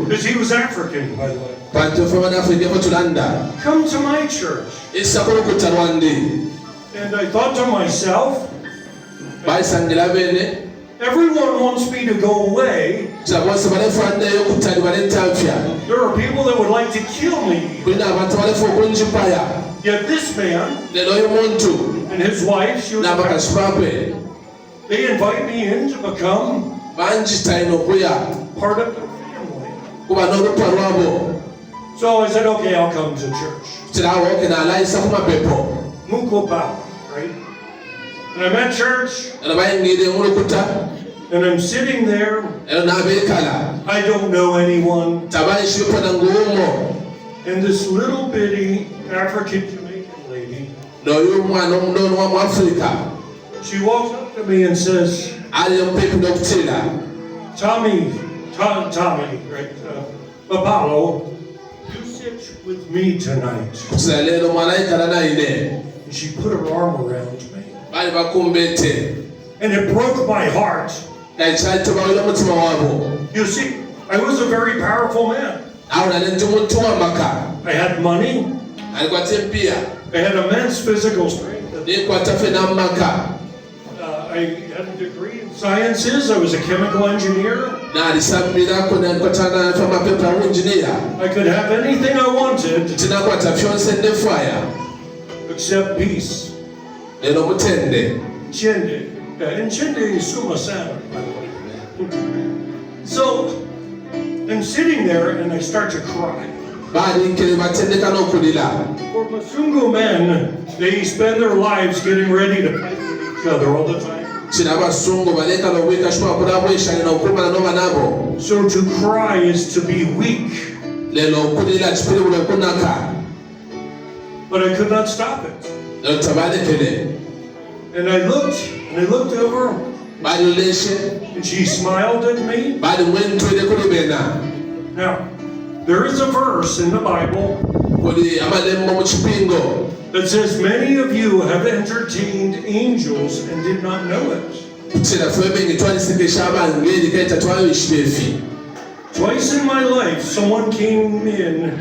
Because he was African, by the way. Come to my church. And I thought to myself, everyone wants me to go away. There are people that would like to kill me. Yet this man and his wife, they invite me in to become part of their family. So I said, okay, I'll come to church. Mukobao, right? And I'm at church, and I'm sitting there. I don't know anyone. And this little bitty African Jamaican lady, she walks up to me and says, Tommy, right? Apollo, you sit with me tonight. And she put her arm around me. And it broke my heart. You see, I was a very powerful man. I had money. I had immense physical strength. I had a degree in sciences. I was a chemical engineer. I could have anything I wanted except peace. So I'm sitting there and I start to cry. For Masungu men, they spend their lives getting ready to fight with each other all the time. So to cry is to be weak. But I could not stop it. And I looked over, and she smiled at me. Now, there is a verse in the Bible that says, many of you have entertained angels and did not know it. Twice in my life, someone came in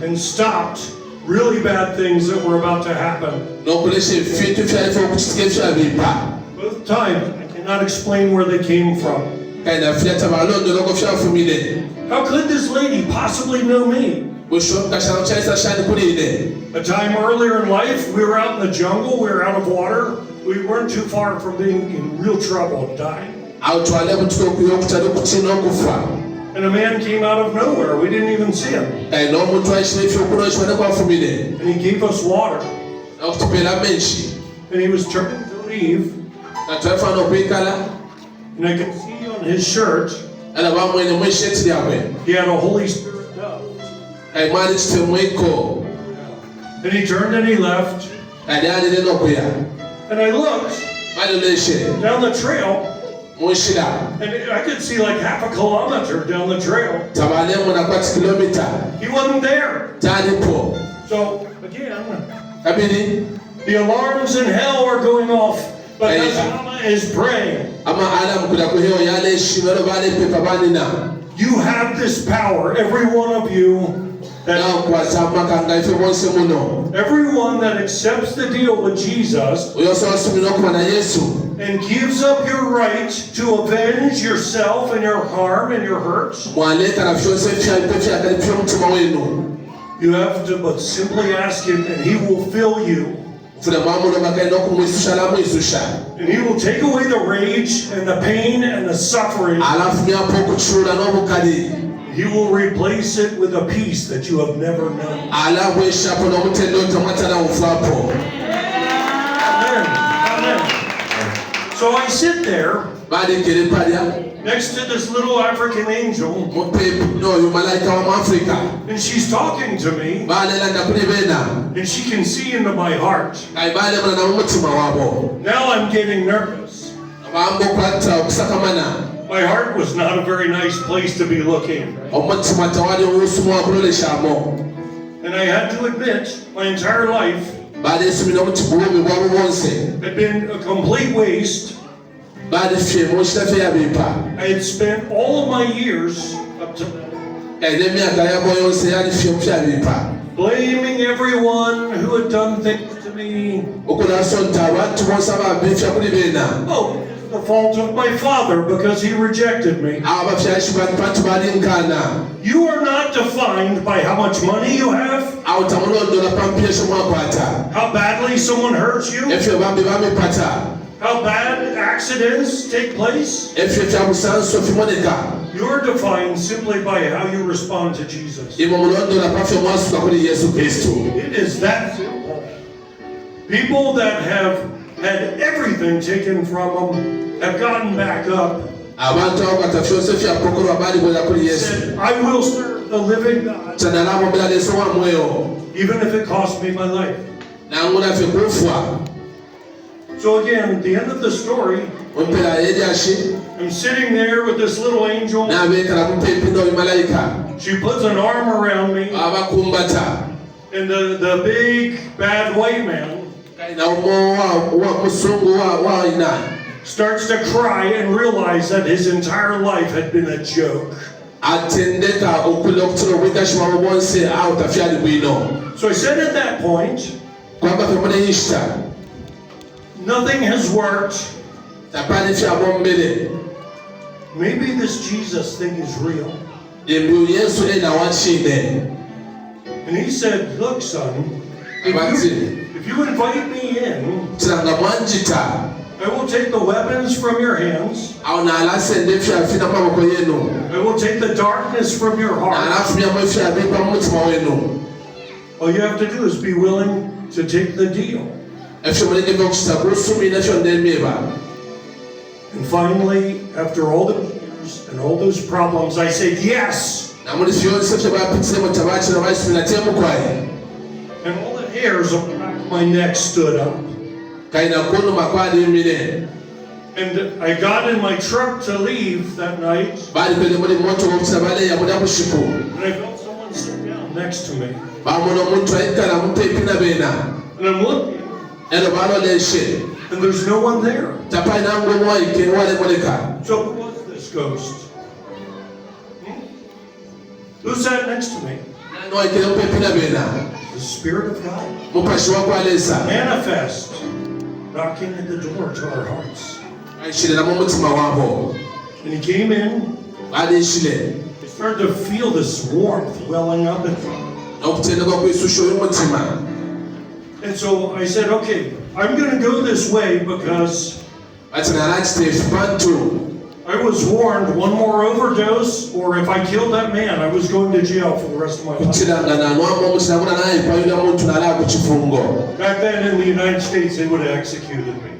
and stopped really bad things that were about to happen. Both times, I cannot explain where they came from. How could this lady possibly know me? A time earlier in life, we were out in the jungle, we were out of water. We weren't too far from being in real trouble and dying. And a man came out of nowhere. We didn't even see him. And he gave us water. And he was turning to leave. And I could see on his shirt, he had a Holy Spirit dove. And he turned and he left. And I looked down the trail. And I could see like half a kilometer down the trail. He wasn't there. So again, the alarms in hell are going off, but Mama is praying. You have this power, every one of you. Everyone that accepts the deal with Jesus and gives up your right to avenge yourself and your harm and your hurts, you have to but simply ask him and he will fill you. And he will take away the rage and the pain and the suffering. He will replace it with a peace that you have never known. Amen. Amen. So I sit there next to this little African angel, and she's talking to me, and she can see into my heart. Now I'm getting nervous. My heart was not a very nice place to be looking. And I had to admit, my entire life had been a complete waste. I had spent all of my years up to blaming everyone who had done things to me. Oh, the fault of my father because he rejected me. You are not defined by how much money you have, how badly someone hurts you, how bad accidents take place. You're defined simply by how you respond to Jesus. It is that simple. People that have had everything taken from them have gotten back up. Said, I will serve the living God, even if it costs me my life. So again, the end of the story, I'm sitting there with this little angel. She puts an arm around me, and the big bad white man starts to cry and realize that his entire life had been a joke. So I said at that point, nothing has worked. Maybe this Jesus thing is real. And he said, look, son, if you invite me in, I will take the weapons from your hands. I will take the darkness from your heart. All you have to do is be willing to take the deal. And finally, after all the years and all those problems, I said yes. And all the hairs on the back of my neck stood up. And I got in my truck to leave that night. And I felt someone sit down next to me. And I'm looking. And there's no one there. So who was this ghost? Who sat next to me? The Spirit of God. Manifest. Knocking at the door to our hearts. And he came in. I started to feel this warmth welling up in front of me. And so I said, okay, I'm going to go this way because I was warned one more overdose, or if I killed that man, I was going to jail for the rest of my life. Back then in the United States, they would have executed me.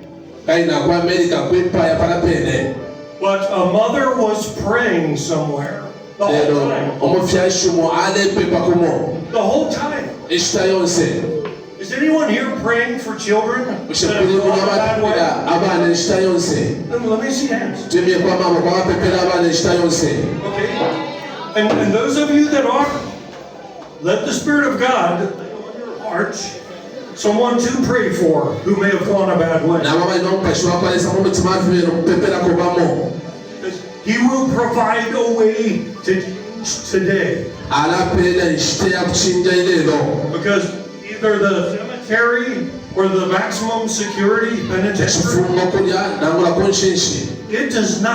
But a mother was praying somewhere the whole time. The whole time. Is anyone here praying for children? Let me see hands. Okay. And those of you that are, let the Spirit of God lay on your heart someone to pray for who may have gone a bad way. He will provide a way to change today. Because either the cemetery or the maximum security penitentiary, it does not